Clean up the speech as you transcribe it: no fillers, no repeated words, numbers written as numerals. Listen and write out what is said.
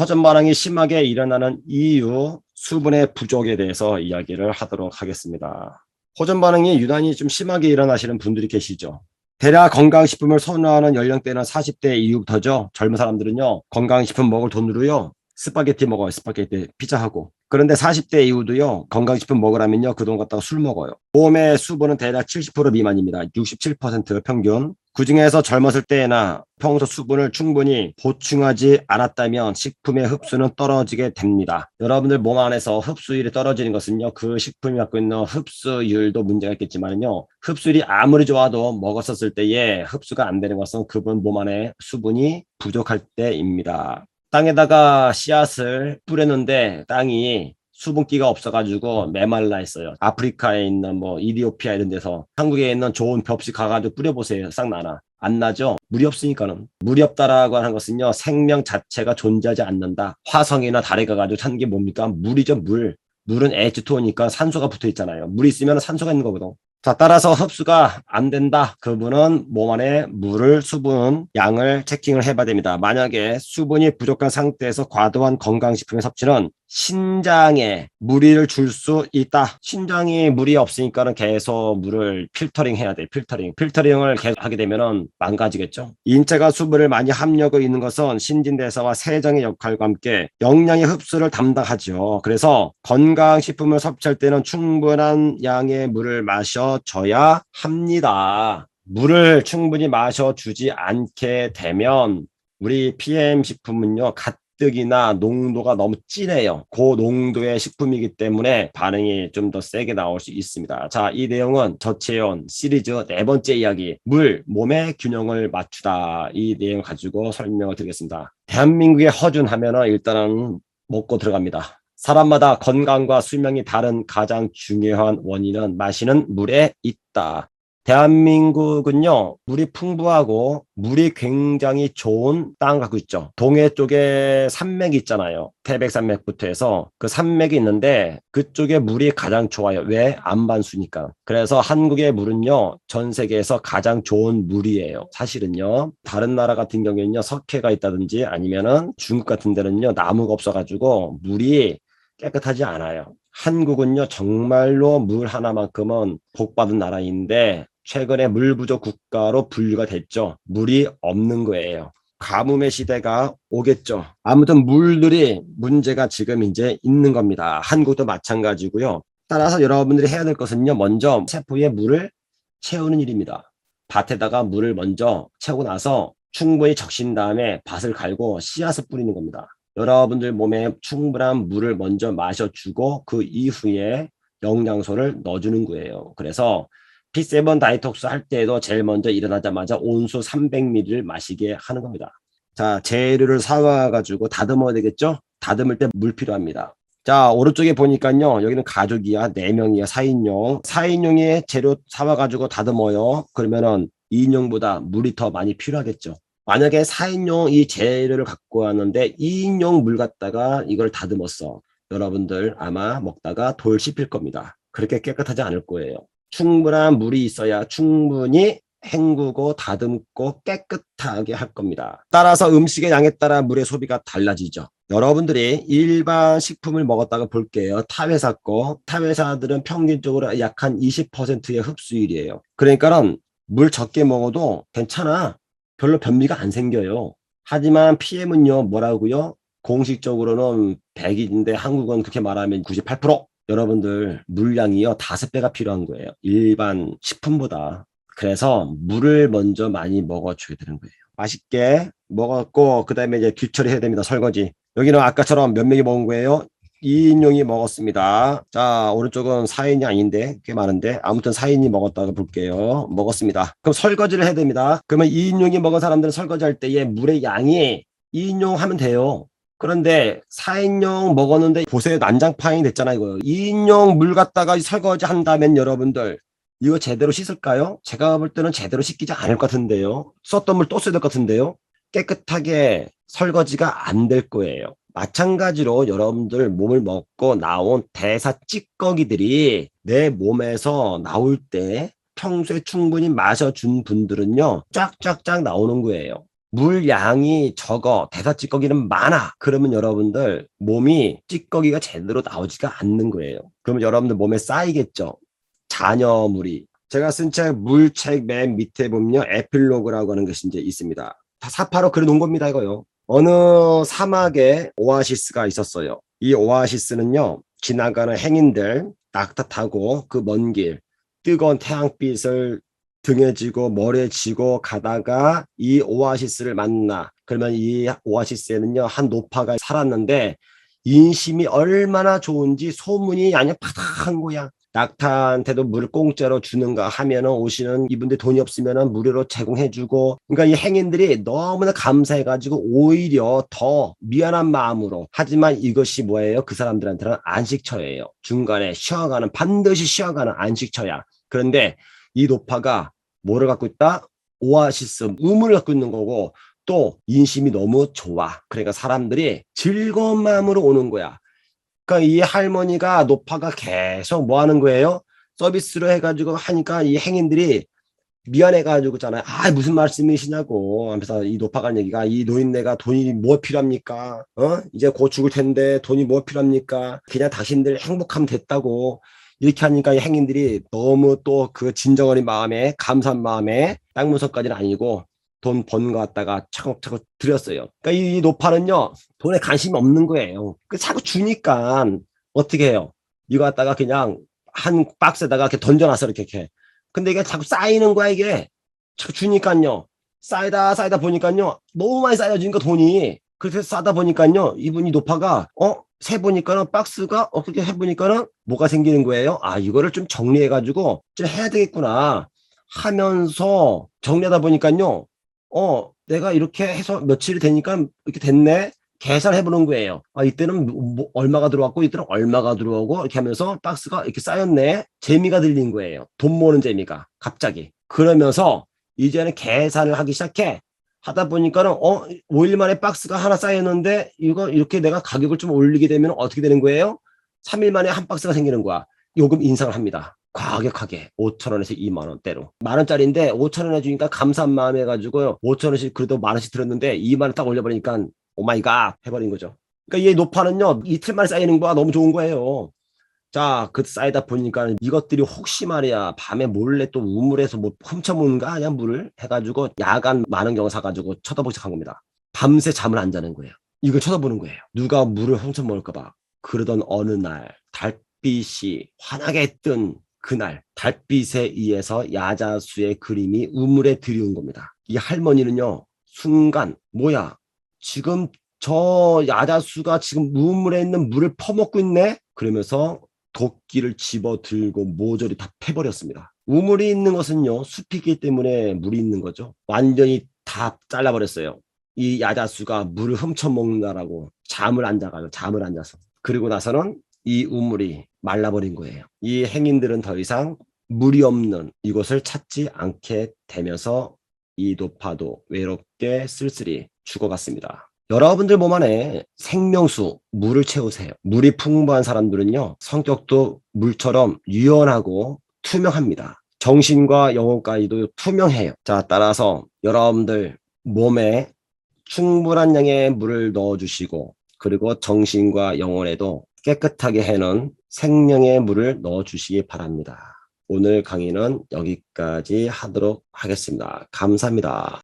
허전 반응이 심하게 일어나는 이유, 수분의 부족에 대해서 이야기를 하도록 하겠습니다. 호전 반응이 유난히 좀 심하게 일어나시는 분들이 계시죠. 대략 건강식품을 선호하는 연령대는 40대 이후부터죠. 젊은 사람들은요, 건강식품 먹을 돈으로요, 스파게티 먹어요. 스파게티, 피자하고. 그런데 40대 이후도요, 건강식품 먹으라면요, 그 돈 갖다가 술 먹어요. 몸의 수분은 대략 70% 미만입니다. 67% 평균. 그중에서 젊었을 때나 평소 수분을 충분히 보충하지 않았다면 식품의 흡수는 떨어지게 됩니다. 여러분들 몸 안에서 흡수율이 떨어지는 것은요, 그 식품이 갖고 있는 흡수율도 문제가 있겠지만요, 흡수율이 아무리 좋아도 먹었었을 때에 흡수가 안 되는 것은 그분 몸 안에 수분이 부족할 때입니다. 땅에다가 씨앗을 뿌렸는데 땅이 수분기가 없어가지고 메말라 있어요. 아프리카에 있는 뭐 이디오피아 이런 데서 한국에 있는 좋은 벽지 가가지고 뿌려보세요. 싹 나나. 안 나죠? 물이 없으니까는. 물이 없다라고 하는 것은요, 생명 자체가 존재하지 않는다. 화성이나 달에 가가지고 찾는 게 뭡니까? 물이죠, 물. 물은 H2O니까 산소가 붙어 있잖아요. 물이 있으면 산소가 있는 거거든. 자, 따라서 흡수가 안 된다. 그분은 몸 안에 물을, 수분, 양을 체킹을 해봐야 됩니다. 만약에 수분이 부족한 상태에서 과도한 건강식품의 섭취는 신장에 무리를 줄 수 있다. 신장이 물이 없으니까는 계속 물을 필터링 해야 돼. 필터링을 계속 하게 되면은 망가지겠죠. 인체가 수분을 많이 함유하고 있는 것은 신진대사와 세정의 역할과 함께 영양의 흡수를 담당하죠. 그래서 건강식품을 섭취할 때는 충분한 양의 물을 마셔줘야 합니다. 물을 충분히 마셔주지 않게 되면 우리 PM 식품은요, 가뜩이나 농도가 너무 진해요. 고농도의 식품이기 때문에 반응이 좀 더 세게 나올 수 있습니다. 자, 이 내용은 저체온 시리즈 네 번째 이야기, 물, 몸의 균형을 맞추다. 이 내용 가지고 설명을 드리겠습니다. 대한민국의 허준 하면은 일단은 먹고 들어갑니다. 사람마다 건강과 수명이 다른 가장 중요한 원인은 마시는 물에 있다. 대한민국은요, 물이 풍부하고 물이 굉장히 좋은 땅을 갖고 있죠. 동해 쪽에 산맥이 있잖아요. 태백산맥부터 해서 그 산맥이 있는데 그쪽에 물이 가장 좋아요. 왜? 안반수니까. 그래서 한국의 물은요, 전 세계에서 가장 좋은 물이에요. 사실은요. 다른 나라 같은 경우에는요, 석회가 있다든지 아니면은 중국 같은 데는요, 나무가 없어가지고 물이 깨끗하지 않아요. 한국은요, 정말로 물 하나만큼은 복받은 나라인데 최근에 물 부족 국가로 분류가 됐죠. 물이 없는 거예요. 가뭄의 시대가 오겠죠. 아무튼 물들이 문제가 지금 이제 있는 겁니다. 한국도 마찬가지고요. 따라서 여러분들이 해야 될 것은요, 먼저 세포에 물을 채우는 일입니다. 밭에다가 물을 먼저 채우고 나서 충분히 적신 다음에 밭을 갈고 씨앗을 뿌리는 겁니다. 여러분들 몸에 충분한 물을 먼저 마셔주고 그 이후에 영양소를 넣어주는 거예요. 그래서 P7 다이톡스 할 때에도 제일 먼저 일어나자마자 온수 300ml를 마시게 하는 겁니다. 자, 재료를 사와가지고 다듬어야 되겠죠? 다듬을 때 물 필요합니다. 자, 오른쪽에 보니까요, 여기는 가족이야, 4명이야, 4인용. 4인용의 재료 사와가지고 다듬어요. 그러면은 2인용보다 물이 더 많이 필요하겠죠. 만약에 4인용 이 재료를 갖고 왔는데 2인용 물 갖다가 이걸 다듬었어. 여러분들 아마 먹다가 돌 씹힐 겁니다. 그렇게 깨끗하지 않을 거예요. 충분한 물이 있어야 충분히 헹구고 다듬고 깨끗하게 할 겁니다. 따라서 음식의 양에 따라 물의 소비가 달라지죠. 여러분들이 일반 식품을 먹었다가 볼게요. 타회사 거. 타회사들은 평균적으로 약 한 20%의 흡수율이에요. 그러니까는 물 적게 먹어도 괜찮아. 별로 변비가 안 생겨요. 하지만 PM은요, 뭐라고요? 공식적으로는 100인데 한국은 그렇게 말하면 98%. 여러분들 물량이요, 5배가 필요한 거예요. 일반 식품보다. 그래서 물을 먼저 많이 먹어줘야 되는 거예요. 맛있게 먹었고 그 다음에 이제 뒤처리해야 됩니다. 설거지. 여기는 아까처럼 몇 명이 먹은 거예요? 2인용이 먹었습니다. 자, 오른쪽은 4인이 아닌데 꽤 많은데 아무튼 4인이 먹었다고 볼게요. 먹었습니다. 그럼 설거지를 해야 됩니다. 그러면 2인용이 먹은 사람들은 설거지할 때에 물의 양이 2인용 하면 돼요. 그런데 4인용 먹었는데 보세요. 난장판이 됐잖아요. 이거 2인용 물 갖다가 설거지 한다면 여러분들 이거 제대로 씻을까요? 제가 볼 때는 제대로 씻기지 않을 것 같은데요. 썼던 물 또 써야 될 것 같은데요. 깨끗하게 설거지가 안 될 거예요. 마찬가지로 여러분들 몸을 먹고 나온 대사 찌꺼기들이 내 몸에서 나올 때 평소에 충분히 마셔준 분들은요, 쫙쫙쫙 나오는 거예요. 물 양이 적어, 대사 찌꺼기는 많아. 그러면 여러분들 몸이 찌꺼기가 제대로 나오지가 않는 거예요. 그러면 여러분들 몸에 쌓이겠죠. 잔여물이. 제가 쓴 책 물책 맨 밑에 보면요, 에필로그라고 하는 것이 이제 있습니다. 다 사파로 그려놓은 겁니다, 이거요. 어느 사막에 오아시스가 있었어요. 이 오아시스는요, 지나가는 행인들 낙타 타고 그 먼 길, 뜨거운 태양빛을 등에 지고 머리에 지고 가다가 이 오아시스를 만나. 그러면 이 오아시스에는요, 한 노파가 살았는데 인심이 얼마나 좋은지 소문이 아니야 파닥한 거야. 낙타한테도 물을 공짜로 주는가 하면은 오시는 이분들 돈이 없으면은 무료로 제공해주고, 그러니까 이 행인들이 너무나 감사해가지고 오히려 더 미안한 마음으로. 하지만 이것이 뭐예요? 그 사람들한테는 안식처예요. 중간에 쉬어가는, 반드시 쉬어가는 안식처야. 그런데 이 노파가 뭐를 갖고 있다? 오아시스, 우물을 갖고 있는 거고, 또 인심이 너무 좋아. 그러니까 사람들이 즐거운 마음으로 오는 거야. 그러니까 이 할머니가 노파가 계속 뭐 하는 거예요? 서비스로 해가지고 하니까 이 행인들이 미안해가지고 있잖아요. 아, 무슨 말씀이시냐고 하면서 이 노파가 얘기가, 이 노인네가 돈이 뭐 필요합니까? 이제 곧 죽을 텐데 돈이 뭐 필요합니까? 그냥 당신들 행복하면 됐다고. 이렇게 하니까 이 행인들이 너무 또 그 진정어린 마음에, 감사한 마음에, 땅 문서까지는 아니고 돈 번 거 갖다가 차곡차곡 드렸어요. 그러니까 이 노파는요, 돈에 관심이 없는 거예요. 그 자꾸 주니까 어떻게 해요? 이거 갖다가 그냥 한 박스에다가 이렇게 던져놨어, 이렇게. 근데 이게 자꾸 쌓이는 거야, 이게. 자꾸 주니까요. 쌓이다 보니까요. 너무 많이 쌓여지니까 돈이. 그래서 싸다 보니까요. 이분이 노파가, 세보니까는 박스가, 어떻게 해보니까는 뭐가 생기는 거예요? 아, 이거를 좀 정리해가지고 좀 해야 되겠구나 하면서 정리하다 보니까요. 내가 이렇게 해서 며칠이 되니까 이렇게 됐네? 계산해보는 거예요. 아, 이때는 얼마가 들어왔고, 이때는 얼마가 들어오고, 이렇게 하면서 박스가 이렇게 쌓였네? 재미가 들린 거예요. 돈 모으는 재미가. 갑자기. 그러면서 이제는 계산을 하기 시작해. 하다 보니까는, 5일 만에 박스가 하나 쌓였는데, 이거 이렇게 내가 가격을 좀 올리게 되면 어떻게 되는 거예요? 3일 만에 한 박스가 생기는 거야. 요금 인상을 합니다. 과격하게 5,000원에서 2만 원대로. 만 원짜리인데 5,000원 해주니까 감사한 마음 해가지고 5,000원씩 그래도 만 원씩 들었는데 2만 원 딱 올려버리니까 오마이갓 해버린 거죠. 그러니까 이 노파는요, 이틀 만에 쌓이는 거야. 너무 좋은 거예요. 자, 그 쌓이다 보니까 이것들이 혹시 말이야 밤에 몰래 또 우물에서 뭐 훔쳐먹는 거 아니야, 물을 해가지고 야간 많은 경우 사가지고 쳐다보기 시작한 겁니다. 밤새 잠을 안 자는 거예요. 이걸 쳐다보는 거예요. 누가 물을 훔쳐먹을까 봐. 그러던 어느 날 달빛이 환하게 뜬 그날, 달빛에 의해서 야자수의 그림이 우물에 들이온 겁니다. 이 할머니는요, 순간 뭐야, 지금 저 야자수가 지금 우물에 있는 물을 퍼먹고 있네? 그러면서 도끼를 집어들고 모조리 다 패버렸습니다. 우물이 있는 것은요, 숲이기 때문에 물이 있는 거죠. 완전히 다 잘라버렸어요. 이 야자수가 물을 훔쳐먹는다라고 잠을 안 자가요. 잠을 안 자서. 그리고 나서는 이 우물이 말라버린 거예요. 이 행인들은 더 이상 물이 없는 이곳을 찾지 않게 되면서 이 노파도 외롭게 쓸쓸히 죽어갔습니다. 여러분들 몸 안에 생명수, 물을 채우세요. 물이 풍부한 사람들은요, 성격도 물처럼 유연하고 투명합니다. 정신과 영혼까지도 투명해요. 자, 따라서 여러분들 몸에 충분한 양의 물을 넣어주시고, 그리고 정신과 영혼에도 깨끗하게 해놓은 생명의 물을 넣어주시기 바랍니다. 오늘 강의는 여기까지 하도록 하겠습니다. 감사합니다.